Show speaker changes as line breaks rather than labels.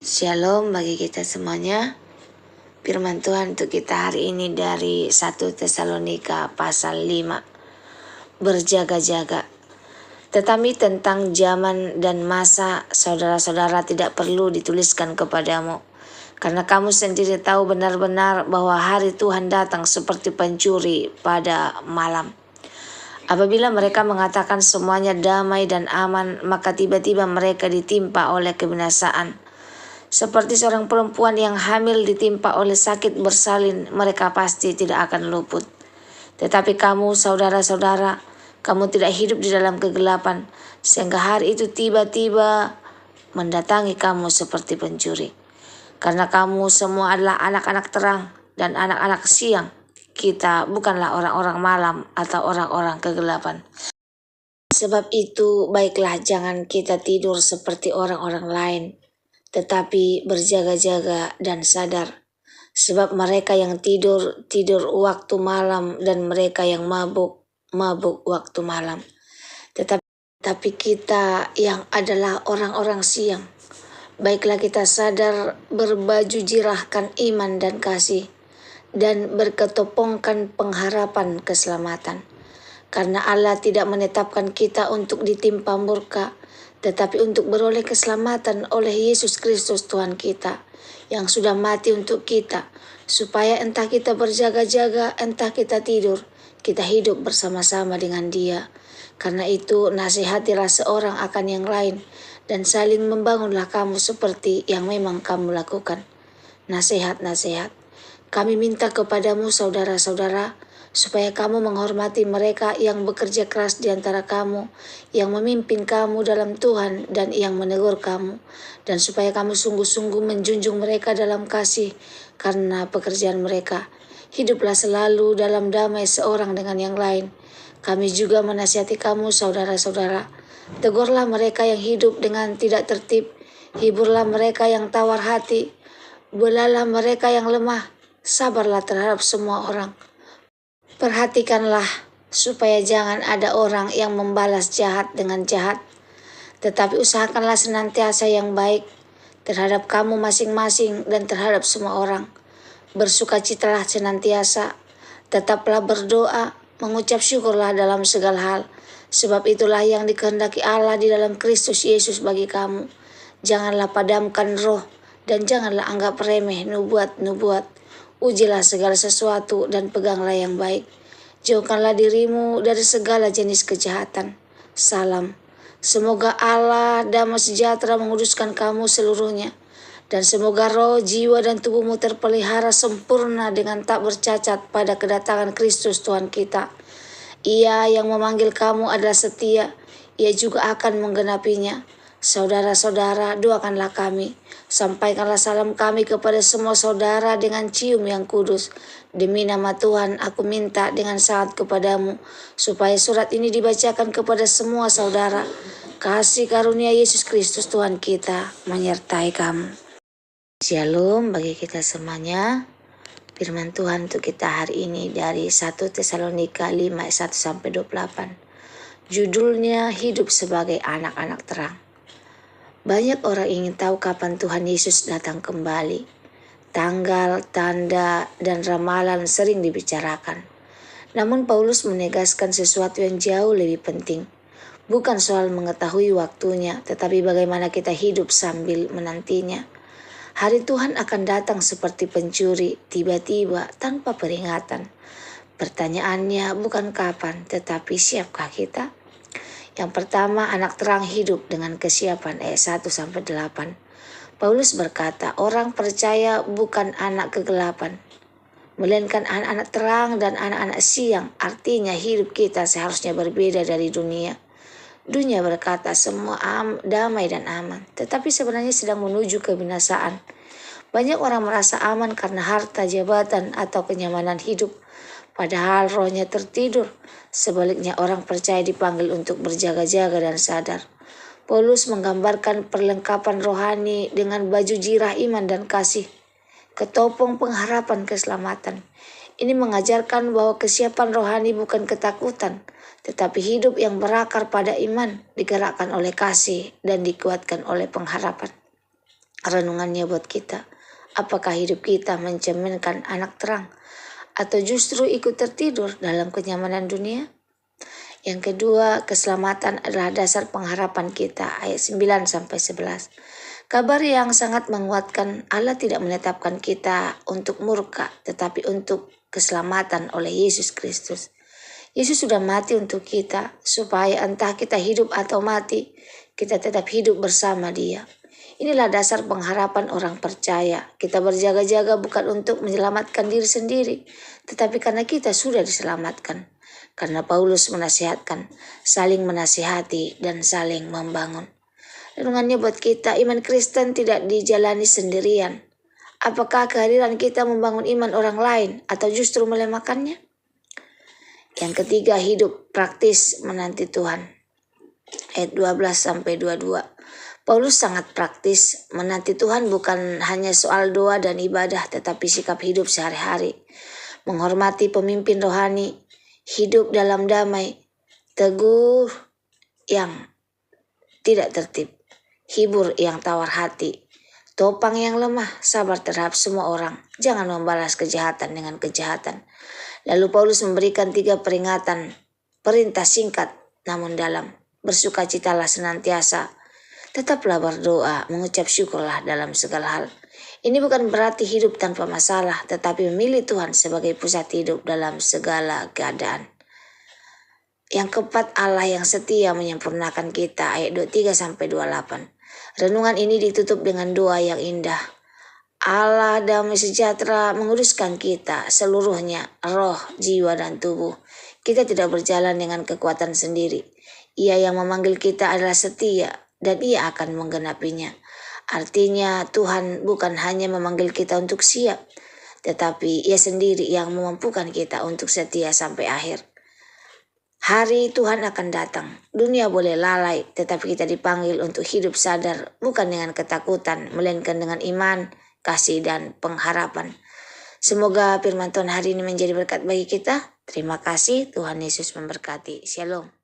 Shalom bagi kita semuanya. Firman Tuhan untuk kita hari ini dari 1 Tesalonika pasal 5. Berjaga-jaga. Tetapi tentang zaman dan masa, saudara-saudara tidak perlu dituliskan kepadamu. Karena kamu sendiri tahu benar-benar bahwa hari Tuhan datang seperti pencuri pada malam. Apabila mereka mengatakan semuanya damai dan aman, maka tiba-tiba mereka ditimpa oleh kebinasaan. Seperti seorang perempuan yang hamil ditimpa oleh sakit bersalin, mereka pasti tidak akan luput. Tetapi kamu, saudara-saudara, kamu tidak hidup di dalam kegelapan, sehingga hari itu tiba-tiba mendatangi kamu seperti pencuri. Karena kamu semua adalah anak-anak terang dan anak-anak siang. Kita bukanlah orang-orang malam atau orang-orang kegelapan. Sebab itu, baiklah jangan kita tidur seperti orang-orang lain, tetapi berjaga-jaga dan sadar. Sebab mereka yang tidur waktu malam, dan mereka yang mabuk waktu malam. Tetapi kita yang adalah orang-orang siang, baiklah kita sadar, berbaju jirahkan iman dan kasih, dan berketopongkan pengharapan keselamatan. Karena Allah tidak menetapkan kita untuk ditimpa murka, tetapi untuk beroleh keselamatan oleh Yesus Kristus Tuhan kita, yang sudah mati untuk kita, supaya entah kita berjaga-jaga, entah kita tidur, kita hidup bersama-sama dengan Dia. Karena itu nasihatilah seorang akan yang lain, dan saling membangunlah kamu seperti yang memang kamu lakukan. Nasihat-nasihat. Kami minta kepadamu saudara-saudara, supaya kamu menghormati mereka yang bekerja keras di antara kamu, yang memimpin kamu dalam Tuhan dan yang menegur kamu, dan supaya kamu sungguh-sungguh menjunjung mereka dalam kasih karena pekerjaan mereka. Hiduplah selalu dalam damai seorang dengan yang lain. Kami juga menasihati kamu saudara-saudara, tegurlah mereka yang hidup dengan tidak tertib, hiburlah mereka yang tawar hati, belalah mereka yang lemah, sabarlah terhadap semua orang. Perhatikanlah supaya jangan ada orang yang membalas jahat dengan jahat, tetapi usahakanlah senantiasa yang baik terhadap kamu masing-masing dan terhadap semua orang. Bersukacitalah senantiasa, tetaplah berdoa, mengucap syukurlah dalam segala hal, sebab itulah yang dikehendaki Allah di dalam Kristus Yesus bagi kamu. Janganlah padamkan roh, dan janganlah anggap remeh nubuat-nubuat. Ujilah segala sesuatu dan peganglah yang baik. Jauhkanlah dirimu dari segala jenis kejahatan. Salam. Semoga Allah damai sejahtera menguduskan kamu seluruhnya. Dan semoga roh, jiwa, dan tubuhmu terpelihara sempurna dengan tak bercacat pada kedatangan Kristus Tuhan kita. Ia yang memanggil kamu adalah setia. Ia juga akan menggenapinya. Saudara-saudara, doakanlah kami. Sampaikanlah salam kami kepada semua saudara dengan cium yang kudus. Demi nama Tuhan, aku minta dengan sangat kepadamu, supaya surat ini dibacakan kepada semua saudara. Kasih karunia Yesus Kristus Tuhan kita menyertai kamu. Shalom bagi kita semuanya. Firman Tuhan untuk kita hari ini dari 1 Tesalonika 5 ayat 1-28. Judulnya hidup sebagai anak-anak terang. Banyak orang ingin tahu kapan Tuhan Yesus datang kembali. Tanggal, tanda, dan ramalan sering dibicarakan. Namun Paulus menegaskan sesuatu yang jauh lebih penting. Bukan soal mengetahui waktunya, tetapi bagaimana kita hidup sambil menantinya. Hari Tuhan akan datang seperti pencuri, tiba-tiba tanpa peringatan. Pertanyaannya bukan kapan, tetapi siapkah kita? Yang pertama, anak terang hidup dengan kesiapan ayat 1-8. Paulus berkata, orang percaya bukan anak kegelapan, melainkan anak-anak terang dan anak-anak siang. Artinya hidup kita seharusnya berbeda dari dunia. Dunia berkata semua damai dan aman, tetapi sebenarnya sedang menuju kebinasaan. Banyak orang merasa aman karena harta, jabatan, atau kenyamanan hidup, padahal rohnya tertidur. Sebaliknya orang percaya dipanggil untuk berjaga-jaga dan sadar. Paulus menggambarkan perlengkapan rohani dengan baju jirah iman dan kasih, ketopong pengharapan keselamatan. Ini mengajarkan bahwa kesiapan rohani bukan ketakutan, tetapi hidup yang berakar pada iman, digerakkan oleh kasih dan dikuatkan oleh pengharapan. renungannya buat kita. Apakah hidup kita mencerminkan anak terang atau justru ikut tertidur dalam kenyamanan dunia? Yang kedua, keselamatan adalah dasar pengharapan kita, ayat 9-11. Kabar yang sangat menguatkan, Allah tidak menetapkan kita untuk murka, tetapi untuk keselamatan oleh Yesus Kristus. Yesus sudah mati untuk kita, supaya entah kita hidup atau mati, kita tetap hidup bersama Dia. Inilah dasar pengharapan orang percaya. Kita berjaga-jaga bukan untuk menyelamatkan diri sendiri, tetapi karena kita sudah diselamatkan. Karena Paulus menasihatkan, saling menasihati dan saling membangun. Renungannya buat kita, iman Kristen tidak dijalani sendirian. Apakah kehadiran kita membangun iman orang lain atau justru melemahkannya? Yang ketiga, hidup praktis menanti Tuhan. Ayat 12-22. Paulus sangat praktis. Menanti Tuhan bukan hanya soal doa dan ibadah, tetapi sikap hidup sehari-hari. Menghormati pemimpin rohani, hidup dalam damai, teguh yang tidak tertib, hibur yang tawar hati, topang yang lemah, sabar terhadap semua orang, jangan membalas kejahatan dengan kejahatan. Lalu Paulus memberikan 3 peringatan, perintah singkat namun dalam. Bersukacitalah senantiasa, tetaplah berdoa, mengucap syukurlah dalam segala hal. Ini bukan berarti hidup tanpa masalah, tetapi memilih Tuhan sebagai pusat hidup dalam segala keadaan. Yang keempat, Allah yang setia menyempurnakan kita, ayat 23-28. Renungan ini ditutup dengan doa yang indah. Allah damai sejahtera menguruskan kita seluruhnya, roh, jiwa, dan tubuh. Kita tidak berjalan dengan kekuatan sendiri. Ia yang memanggil kita adalah setia, dan Ia akan menggenapinya. Artinya Tuhan bukan hanya memanggil kita untuk siap, tetapi Ia sendiri yang memampukan kita untuk setia sampai akhir. Hari Tuhan akan datang. Dunia boleh lalai, tetapi kita dipanggil untuk hidup sadar, bukan dengan ketakutan, melainkan dengan iman, kasih, dan pengharapan. Semoga firman Tuhan hari ini menjadi berkat bagi kita. Terima kasih, Tuhan Yesus memberkati. Shalom.